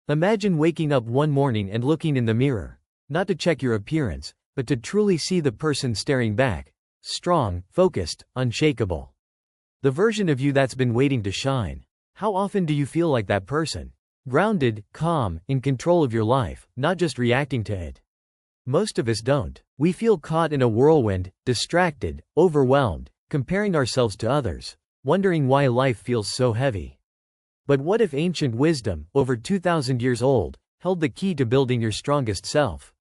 Imagine waking up one morning and looking in the mirror, not to check your appearance, but to truly see the person staring back. Strong, focused, unshakable. The version of you that's been waiting to shine. How often do you feel like that person? Grounded, calm, in control of your life, not just reacting to it. Most of us don't. We feel caught in a whirlwind, distracted, overwhelmed, comparing ourselves to others, wondering why life feels so heavy. But what if ancient wisdom, over 2,000 years old, held the key to building your strongest self?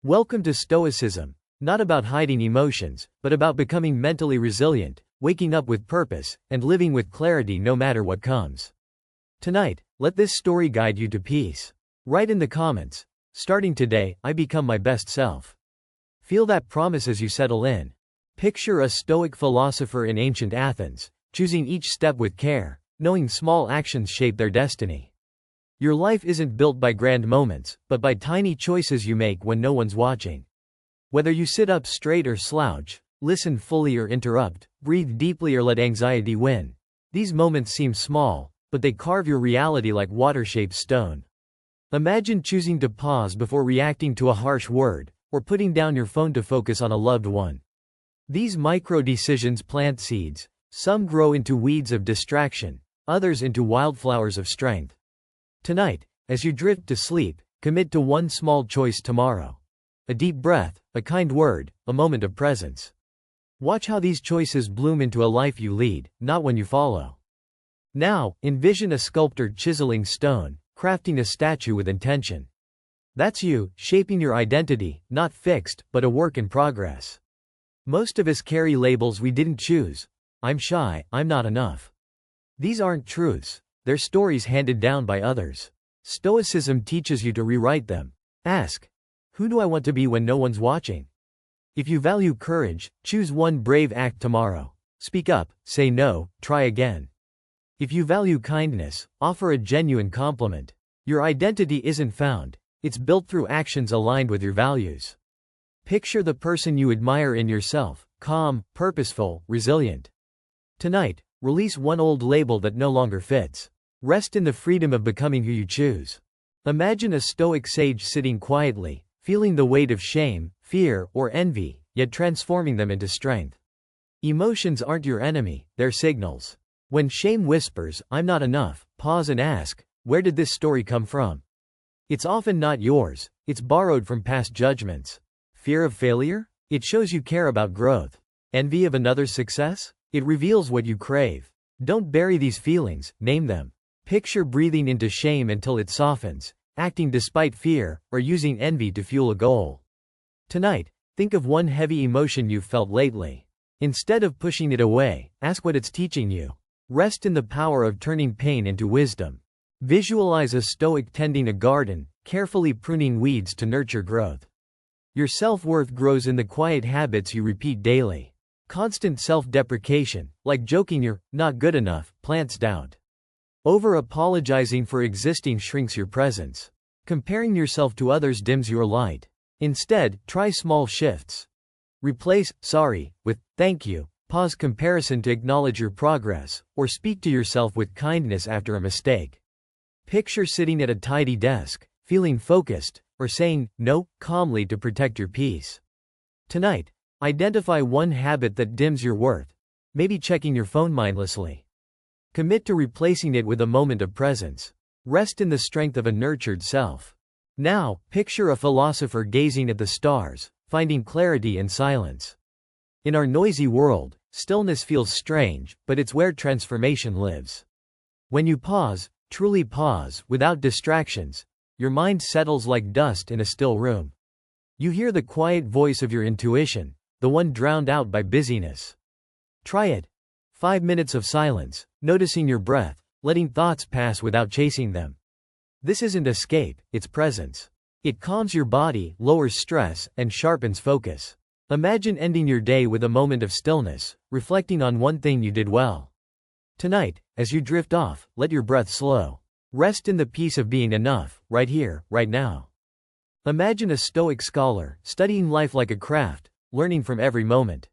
Welcome to Stoicism, not about hiding emotions, but about becoming mentally resilient, waking up with purpose, and living with clarity no matter what comes. Tonight, let this story guide you to peace. Write in the comments, "Starting today, I become my best self." Feel that promise as you settle in. Picture a Stoic philosopher in ancient Athens, choosing each step with care, knowing small actions shape their destiny. Your life isn't built by grand moments, but by tiny choices you make when no one's watching. Whether you sit up straight or slouch, listen fully or interrupt, breathe deeply or let anxiety win. These moments seem small, but they carve your reality like water-shaped stone. Imagine choosing to pause before reacting to a harsh word, or putting down your phone to focus on a loved one. These micro-decisions plant seeds. Some grow into weeds of distraction, others into wildflowers of strength. Tonight, as you drift to sleep, commit to one small choice tomorrow. A deep breath, a kind word, a moment of presence. Watch how these choices bloom into a life you lead, not one you follow. Now, envision a sculptor chiseling stone, crafting a statue with intention. That's you, shaping your identity, not fixed, but a work in progress. Most of us carry labels we didn't choose. I'm shy, I'm not enough. These aren't truths, they're stories handed down by others. Stoicism teaches you to rewrite them. Ask, who do I want to be when no one's watching? If you value courage, choose one brave act tomorrow. Speak up, say no, try again. If you value kindness, offer a genuine compliment. Your identity isn't found, it's built through actions aligned with your values. Picture the person you admire in yourself, calm, purposeful, resilient. Tonight, release one old label that no longer fits. Rest in the freedom of becoming who you choose. Imagine a Stoic sage sitting quietly, feeling the weight of shame, fear, or envy, yet transforming them into strength. Emotions aren't your enemy, they're signals. When shame whispers, "I'm not enough," pause and ask, where did this story come from? It's often not yours, it's borrowed from past judgments. Fear of failure? It shows you care about growth. Envy of another's success? It reveals what you crave. Don't bury these feelings, name them. Picture breathing into shame until it softens, acting despite fear, or using envy to fuel a goal. Tonight, think of one heavy emotion you've felt lately. Instead of pushing it away, ask what it's teaching you. Rest in the power of turning pain into wisdom. Visualize a Stoic tending a garden, carefully pruning weeds to nurture growth. Your self-worth grows in the quiet habits you repeat daily. Constant self-deprecation, like joking you're not good enough, plants doubt. Over-apologizing for existing shrinks your presence. Comparing yourself to others dims your light. Instead, try small shifts. Replace "sorry" with "thank you." Pause comparison to acknowledge your progress, or speak to yourself with kindness after a mistake. Picture sitting at a tidy desk, feeling focused, or saying "no" calmly to protect your peace. Tonight, identify one habit that dims your worth, maybe checking your phone mindlessly. Commit to replacing it with a moment of presence. Rest in the strength of a nurtured self. Now, picture a philosopher gazing at the stars, finding clarity in silence. In our noisy world, stillness feels strange, but it's where transformation lives. When you pause, truly pause, without distractions, your mind settles like dust in a still room. You hear the quiet voice of your intuition, the one drowned out by busyness. Try it. 5 minutes of silence, noticing your breath, letting thoughts pass without chasing them. This isn't escape, it's presence. It calms your body, lowers stress, and sharpens focus. Imagine ending your day with a moment of stillness, reflecting on one thing you did well. Tonight, as you drift off, let your breath slow. Rest in the peace of being enough, right here, right now. Imagine a Stoic scholar, studying life like a craft, learning from every moment.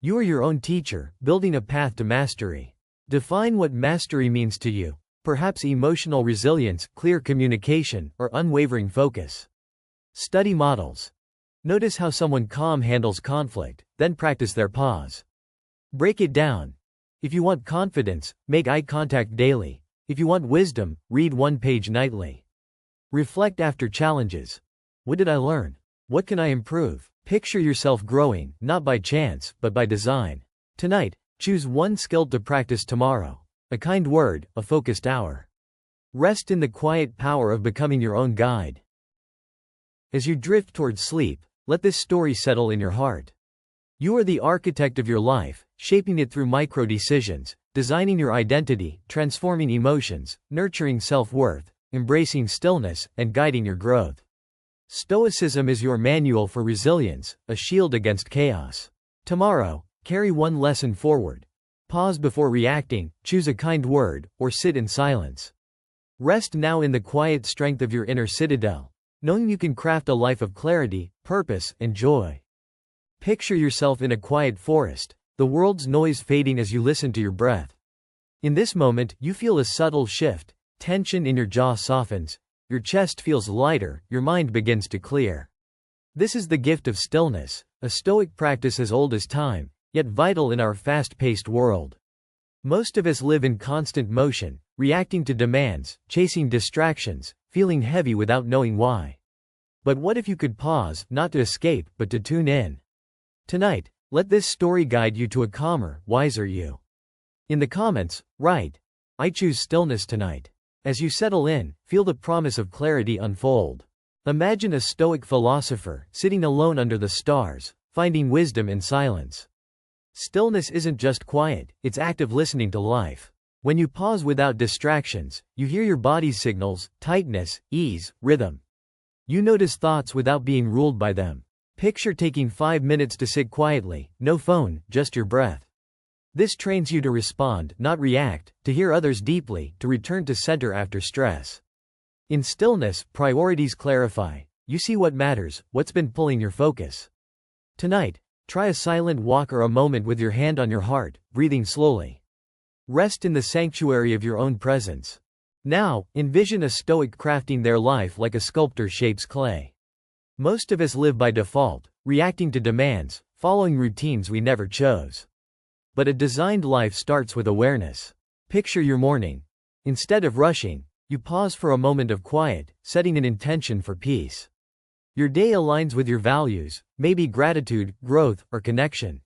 You are your own teacher, building a path to mastery. Define what mastery means to you. Perhaps emotional resilience, clear communication, or unwavering focus. Study models. Notice how someone calm handles conflict, then practice their pause. Break it down. If you want confidence, make eye contact daily. If you want wisdom, read one page nightly. Reflect after challenges. What did I learn? What can I improve? Picture yourself growing, not by chance, but by design. Tonight, choose one skill to practice tomorrow. A kind word, a focused hour. Rest in the quiet power of becoming your own guide. As you drift towards sleep, let this story settle in your heart. You are the architect of your life, shaping it through micro decisions, designing your identity, transforming emotions, nurturing self-worth, embracing stillness, and guiding your growth. Stoicism is your manual for resilience, a shield against chaos. Tomorrow, carry one lesson forward. Pause before reacting, choose a kind word, or sit in silence. Rest now in the quiet strength of your inner citadel, knowing you can craft a life of clarity, purpose, and joy. Picture yourself in a quiet forest, the world's noise fading as you listen to your breath. In this moment, you feel a subtle shift, tension in your jaw softens, your chest feels lighter, your mind begins to clear. This is the gift of stillness, a Stoic practice as old as time, yet vital in our fast-paced world. Most of us live in constant motion, reacting to demands, chasing distractions, feeling heavy without knowing why. But what if you could pause, not to escape, but to tune in? Tonight, let this story guide you to a calmer, wiser you. In the comments, write, "I choose stillness tonight." As you settle in, feel the promise of clarity unfold. Imagine a Stoic philosopher, sitting alone under the stars, finding wisdom in silence. Stillness isn't just quiet, it's active listening to life. When you pause without distractions, you hear your body's signals, tightness, ease, rhythm. You notice thoughts without being ruled by them. Picture taking 5 minutes to sit quietly, no phone, just your breath. This trains you to respond, not react, to hear others deeply, to return to center after stress. In stillness, priorities clarify. You see what matters, what's been pulling your focus. Tonight, try a silent walk or a moment with your hand on your heart, breathing slowly. Rest in the sanctuary of your own presence. Now, envision a Stoic crafting their life like a sculptor shapes clay. Most of us live by default, reacting to demands, following routines we never chose. But a designed life starts with awareness. Picture your morning. Instead of rushing, you pause for a moment of quiet, setting an intention for peace. Your day aligns with your values, maybe gratitude, growth, or connection.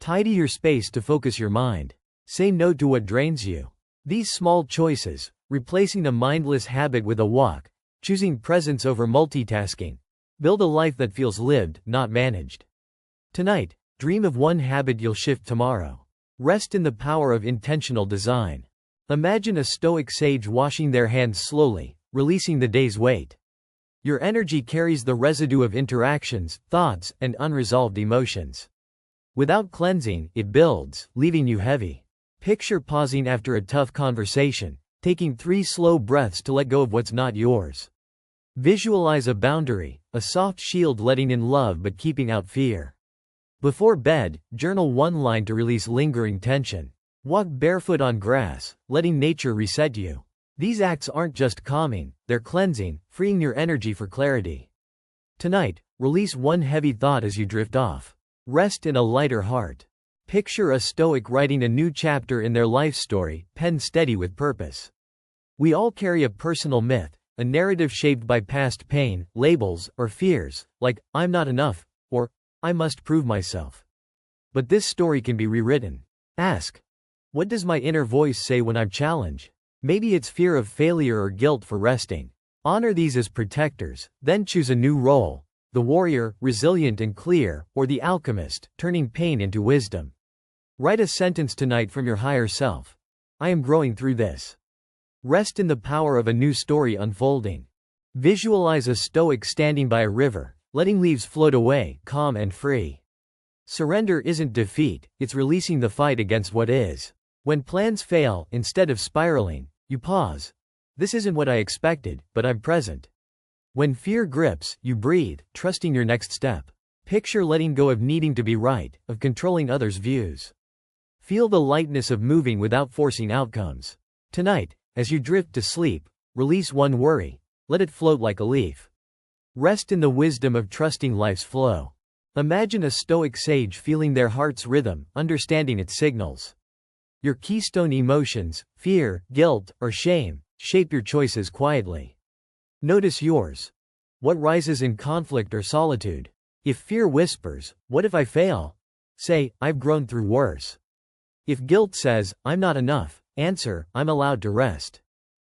Tidy your space to focus your mind. Say no to what drains you. These small choices, replacing a mindless habit with a walk, choosing presence over multitasking, build a life that feels lived, not managed. Tonight, dream of one habit you'll shift tomorrow. Rest in the power of intentional design. Imagine a Stoic sage washing their hands slowly, releasing the day's weight. Your energy carries the residue of interactions, thoughts, and unresolved emotions. Without cleansing, it builds, leaving you heavy. Picture pausing after a tough conversation, taking 3 slow breaths to let go of what's not yours. Visualize a boundary, a soft shield letting in love but keeping out fear. Before bed, journal one line to release lingering tension. Walk barefoot on grass, letting nature reset you. These acts aren't just calming, they're cleansing, freeing your energy for clarity. Tonight, release one heavy thought as you drift off. Rest in a lighter heart. Picture a Stoic writing a new chapter in their life story, pen steady with purpose. We all carry a personal myth, a narrative shaped by past pain, labels, or fears, like, "I'm not enough," or, "I must prove myself." But this story can be rewritten. Ask, what does my inner voice say when I'm challenged? Maybe it's fear of failure or guilt for resting. Honor these as protectors, then choose a new role: the warrior, resilient and clear, or the alchemist, turning pain into wisdom. Write a sentence tonight from your higher self. I am growing through this. Rest in the power of a new story unfolding. Visualize a Stoic standing by a river, letting leaves float away, calm and free. Surrender isn't defeat, it's releasing the fight against what is. When plans fail, instead of spiraling, you pause. This isn't what I expected, but I'm present. When fear grips, you breathe, trusting your next step. Picture letting go of needing to be right, of controlling others' views. Feel the lightness of moving without forcing outcomes. Tonight, As you drift to sleep, release one worry. Let it float like a leaf. Rest in the wisdom of trusting life's flow. Imagine a Stoic sage feeling their heart's rhythm, understanding its signals. Your keystone emotions, fear, guilt, or shame, shape your choices quietly. Notice yours. What rises in conflict or solitude? If fear whispers, "What if I fail?" say, "I've grown through worse." If guilt says, "I'm not enough," answer, "I'm allowed to rest."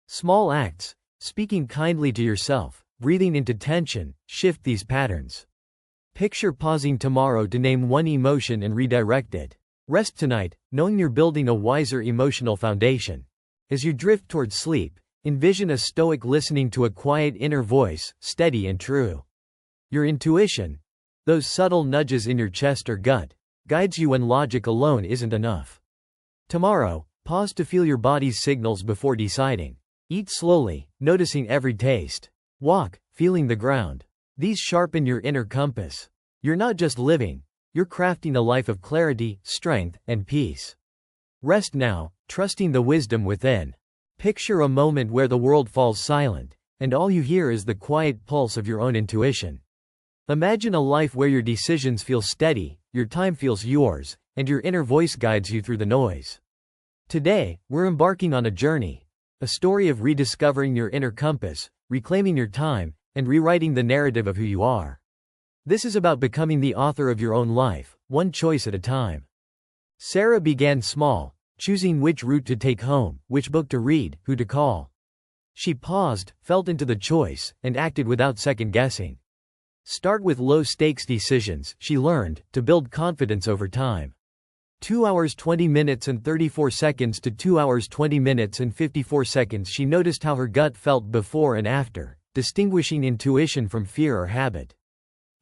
Small acts, speaking kindly to yourself, breathing into tension, shift these patterns. Picture pausing tomorrow to name one emotion and redirect it. Rest tonight, knowing you're building a wiser emotional foundation. As you drift towards sleep, envision a Stoic listening to a quiet inner voice, steady and true. Your intuition, those subtle nudges in your chest or gut, guides you when logic alone isn't enough. Tomorrow, pause to feel your body's signals before deciding. Eat slowly, noticing every taste. Walk, feeling the ground. These sharpen your inner compass. You're not just living, you're crafting a life of clarity, strength, and peace. Rest now, trusting the wisdom within. Picture a moment where the world falls silent, and all you hear is the quiet pulse of your own intuition. Imagine a life where your decisions feel steady, your time feels yours, and your inner voice guides you through the noise. Today, we're embarking on a journey, a story of rediscovering your inner compass, reclaiming your time, and rewriting the narrative of who you are. This is about becoming the author of your own life, one choice at a time. Sarah began small, choosing which route to take home, which book to read, who to call. She paused, felt into the choice, and acted without second-guessing. Start with low-stakes decisions, she learned, to build confidence over time. 2 hours 20 minutes and 34 seconds to 2 hours 20 minutes and 54 seconds. She noticed how her gut felt before and after, distinguishing intuition from fear or habit.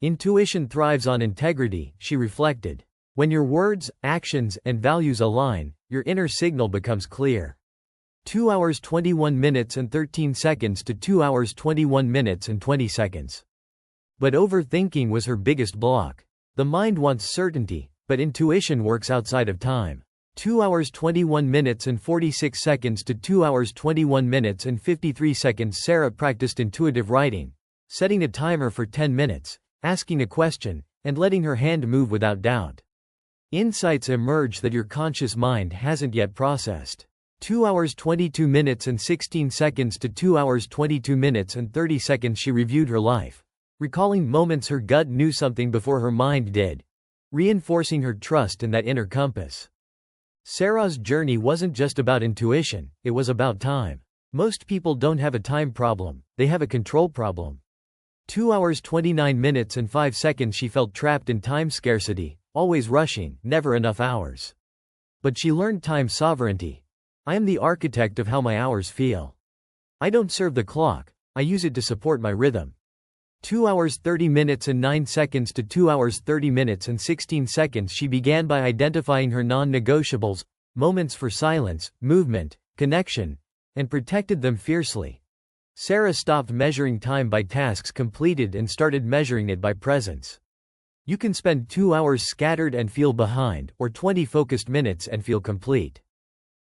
Intuition thrives on integrity, she reflected. When your words, actions, and values align, your inner signal becomes clear. 2 hours 21 minutes and 13 seconds to 2 hours 21 minutes and 20 seconds. But overthinking was her biggest block. The mind wants certainty, but intuition works outside of time. 2 hours 21 minutes and 46 seconds to 2 hours 21 minutes and 53 seconds. Sarah practiced intuitive writing, setting a timer for 10 minutes, asking a question, and letting her hand move without doubt. Insights emerge that your conscious mind hasn't yet processed. 2 hours 22 minutes and 16 seconds to 2 hours 22 minutes and 30 seconds. She reviewed her life, recalling moments her gut knew something before her mind did, reinforcing her trust in that inner compass. Sarah's journey wasn't just about intuition, it was about time. Most people don't have a time problem, they have a control problem. 2 hours 29 minutes and 5 seconds. She felt trapped in time scarcity, always rushing, never enough hours. But she learned time sovereignty. I am the architect of how my hours feel. I don't serve the clock, I use it to support my rhythm. 2 hours 30 minutes and 9 seconds to 2 hours 30 minutes and 16 seconds. She began by identifying her non-negotiables, moments for silence, movement, connection, and protected them fiercely. Sarah stopped measuring time by tasks completed and started measuring it by presence. You can spend 2 hours scattered and feel behind, or 20 focused minutes and feel complete.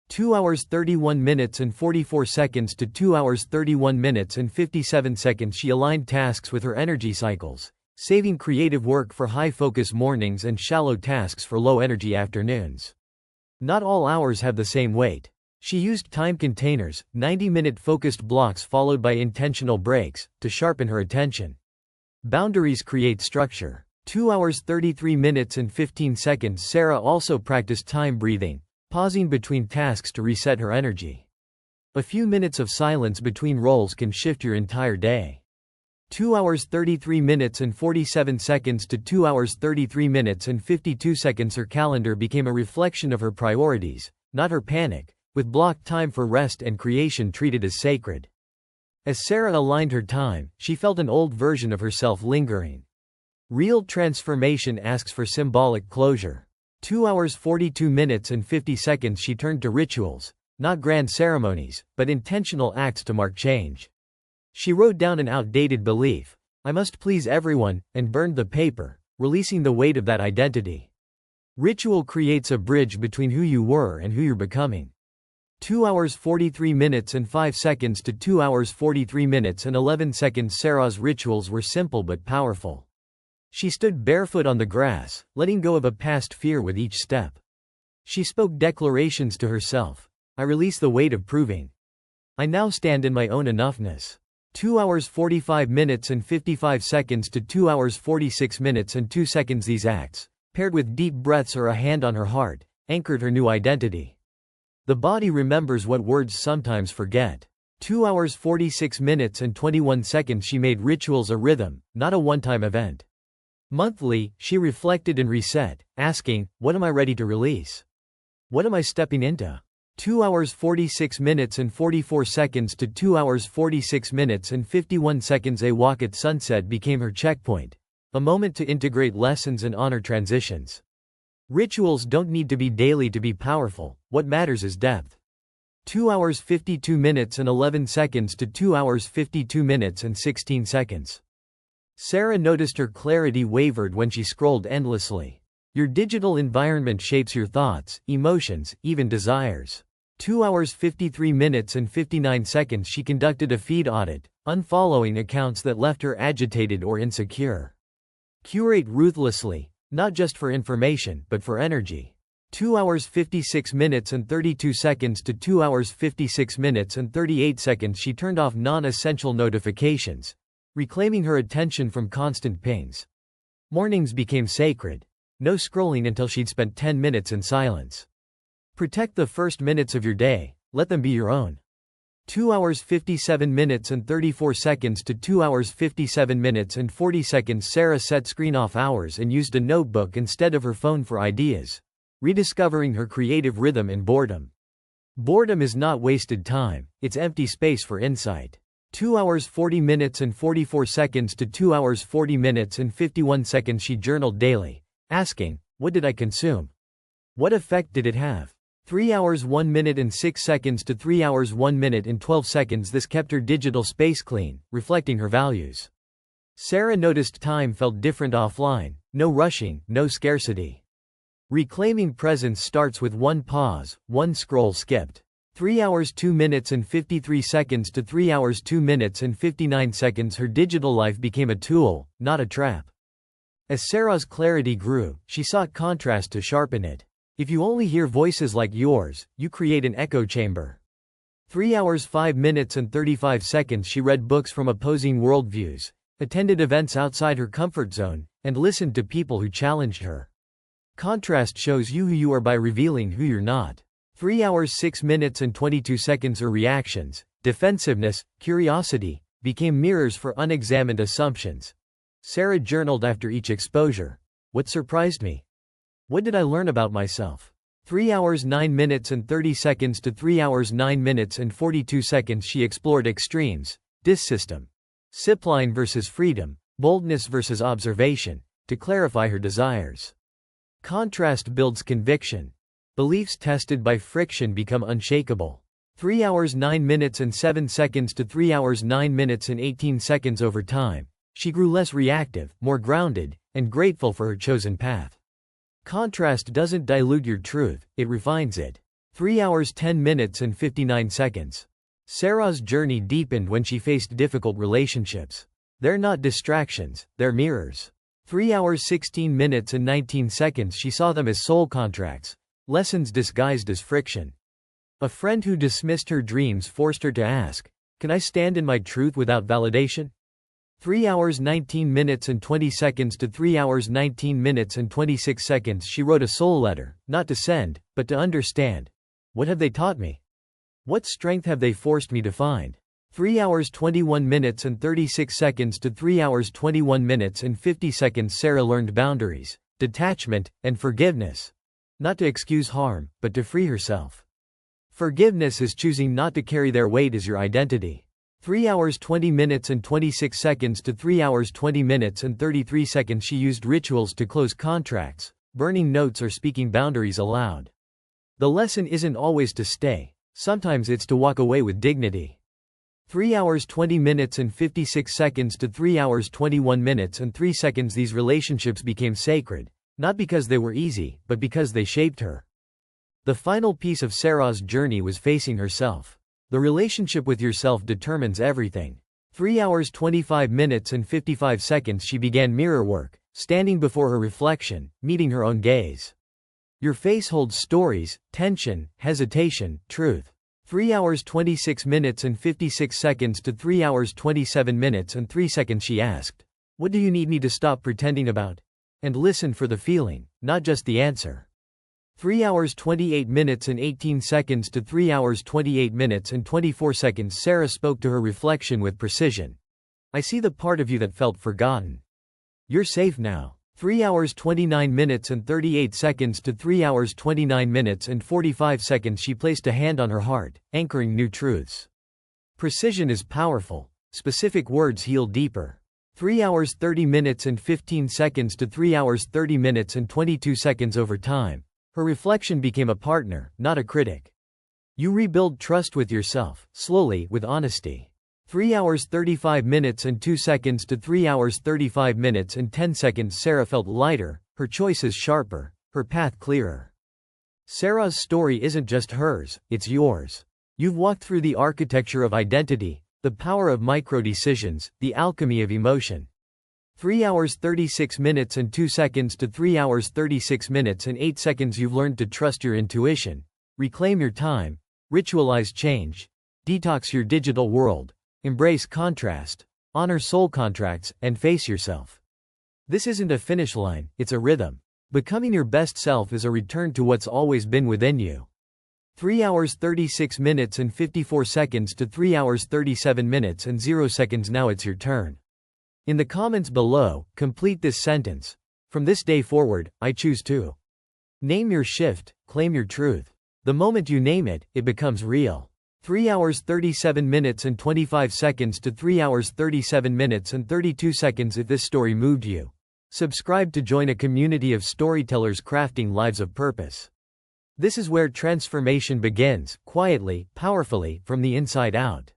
2 hours 31 minutes and 44 seconds to 2 hours 31 minutes and 57 seconds. She aligned tasks with her energy cycles, saving creative work for high-focus mornings and shallow tasks for low-energy afternoons. Not all hours have the same weight. She used time containers, 90-minute focused blocks followed by intentional breaks, to sharpen her attention. Boundaries create structure. 2 hours 33 minutes and 15 seconds. Sarah also practiced time breathing, pausing between tasks to reset her energy. A few minutes of silence between roles can shift your entire day. 2 hours 33 minutes and 47 seconds to 2 hours 33 minutes and 52 seconds. Her calendar became a reflection of her priorities, not her panic, with blocked time for rest and creation treated as sacred. As Sarah aligned her time, she felt an old version of herself lingering. Real transformation asks for symbolic closure. 2 hours 42 minutes and 50 seconds. She turned to rituals, not grand ceremonies, but intentional acts to mark change. She wrote down an outdated belief, "I must please everyone," and burned the paper, releasing the weight of that identity. Ritual creates a bridge between who you were and who you're becoming. 2 hours 43 minutes and 5 seconds to 2 hours 43 minutes and 11 seconds. Sarah's rituals were simple but powerful. She stood barefoot on the grass, letting go of a past fear with each step. She spoke declarations to herself. I release the weight of proving. I now stand in my own enoughness. 2 hours 45 minutes and 55 seconds to 2 hours 46 minutes and 2 seconds. These acts, paired with deep breaths or a hand on her heart, anchored her new identity. The body remembers what words sometimes forget. 2 hours 46 minutes and 21 seconds. She made rituals a rhythm, not a one-time event. Monthly, she reflected and reset, asking, what am I ready to release? What am I stepping into? 2 hours 46 minutes and 44 seconds to 2 hours 46 minutes and 51 seconds. A walk at sunset became her checkpoint, a moment to integrate lessons and honor transitions. Rituals don't need to be daily to be powerful, what matters is depth. 2 hours 52 minutes and 11 seconds to 2 hours 52 minutes and 16 seconds. Sarah noticed her clarity wavered when she scrolled endlessly. Your digital environment shapes your thoughts, emotions, even desires. 2 hours 53 minutes and 59 seconds. She conducted a feed audit, unfollowing accounts that left her agitated or insecure. Curate ruthlessly, not just for information, but for energy. 2 hours 56 minutes and 32 seconds to 2 hours 56 minutes and 38 seconds. She turned off non-essential notifications, reclaiming her attention from constant pings. Mornings became sacred. No scrolling until she'd spent 10 minutes in silence. Protect the first minutes of your day, let them be your own. 2 hours 57 minutes and 34 seconds to 2 hours 57 minutes and 40 seconds. Sarah set screen-off hours and used a notebook instead of her phone for ideas, rediscovering her creative rhythm in boredom. Boredom is not wasted time, it's empty space for insight. 2 hours 40 minutes and 44 seconds to 2 hours 40 minutes and 51 seconds. She journaled daily, asking, what did I consume? What effect did it have? 3 hours 1 minute and 6 seconds to 3 hours 1 minute and 12 seconds. This kept her digital space clean, reflecting her values. Sarah noticed time felt different offline, no rushing, no scarcity. Reclaiming presence starts with one pause, one scroll skipped. 3 hours 2 minutes and 53 seconds to 3 hours 2 minutes and 59 seconds. Her digital life became a tool, not a trap. As Sarah's clarity grew, she sought contrast to sharpen it. If you only hear voices like yours, you create an echo chamber. 3 hours 5 minutes and 35 seconds. She read books from opposing worldviews, attended events outside her comfort zone, and listened to people who challenged her. Contrast shows you who you are by revealing who you're not. 3 hours 6 minutes and 22 seconds. Her reactions, defensiveness, curiosity, became mirrors for unexamined assumptions. Sarah journaled after each exposure. What surprised me? What did I learn about myself? 3 hours 9 minutes and 30 seconds to 3 hours 9 minutes and 42 seconds. She explored extremes, system, discipline versus freedom, boldness versus observation, to clarify her desires. Contrast builds conviction. Beliefs tested by friction become unshakable. 3 hours 9 minutes and 7 seconds to 3 hours 9 minutes and 18 seconds. Over time, she grew less reactive, more grounded, and grateful for her chosen path. Contrast doesn't dilute your truth, it refines it. 3 hours 10 minutes and 59 seconds. Sarah's journey deepened when she faced difficult relationships. They're not distractions, they're mirrors. 3 hours 16 minutes and 19 seconds. She saw them as soul contracts, lessons disguised as friction. A friend who dismissed her dreams forced her to ask, can I stand in my truth without validation? 3 hours 19 minutes and 20 seconds to 3 hours 19 minutes and 26 seconds. She wrote a soul letter, not to send, but to understand. What have they taught me? What strength have they forced me to find? 3 hours 21 minutes and 36 seconds to 3 hours 21 minutes and 50 seconds. Sarah learned boundaries, detachment, and forgiveness. Not to excuse harm, but to free herself. Forgiveness is choosing not to carry their weight as your identity. 3 hours 20 minutes and 26 seconds to 3 hours 20 minutes and 33 seconds. She used rituals to close contracts, burning notes or speaking boundaries aloud. The lesson isn't always to stay, sometimes it's to walk away with dignity. 3 hours 20 minutes and 56 seconds to 3 hours 21 minutes and 3 seconds. These relationships became sacred, not because they were easy, but because they shaped her. The final piece of Sarah's journey was facing herself. The relationship with yourself determines everything. 3 hours 25 minutes and 55 seconds she began mirror work, standing before her reflection, meeting her own gaze. Your face holds stories, tension, hesitation, truth. 3 hours 26 minutes and 56 seconds to 3 hours 27 minutes and 3 seconds she asked, "What do you need me to stop pretending about?" And listen for the feeling, not just the answer. 3 hours 28 minutes and 18 seconds to 3 hours 28 minutes and 24 seconds Sarah spoke to her reflection with precision. "I see the part of you that felt forgotten. You're safe now." 3 hours 29 minutes and 38 seconds to 3 hours 29 minutes and 45 seconds she placed a hand on her heart, anchoring new truths. Precision is powerful. Specific words heal deeper. 3 hours 30 minutes and 15 seconds to 3 hours 30 minutes and 22 seconds over time. Her reflection became a partner, not a critic. You rebuild trust with yourself, slowly, with honesty. 3 hours 35 minutes and 2 seconds to 3 hours 35 minutes and 10 seconds Sarah felt lighter, her choices sharper, her path clearer. Sarah's story isn't just hers, it's yours. You've walked through the architecture of identity, the power of micro-decisions, the alchemy of emotion. 3 hours 36 minutes and 2 seconds to 3 hours 36 minutes and 8 seconds you've learned to trust your intuition, reclaim your time, ritualize change, detox your digital world. Embrace contrast, honor soul contracts, and face yourself. This isn't a finish line, it's a rhythm. Becoming your best self is a return to what's always been within you. 3 hours 36 minutes and 54 seconds to 3 hours 37 minutes and 0 seconds now it's your turn. In the comments below, complete this sentence. From this day forward, I choose to. Name your shift, claim your truth. The moment you name it, it becomes real. 3 hours 37 minutes and 25 seconds to 3 hours 37 minutes and 32 seconds. If this story moved you, subscribe to join a community of storytellers crafting lives of purpose. This is where transformation begins, quietly, powerfully, from the inside out.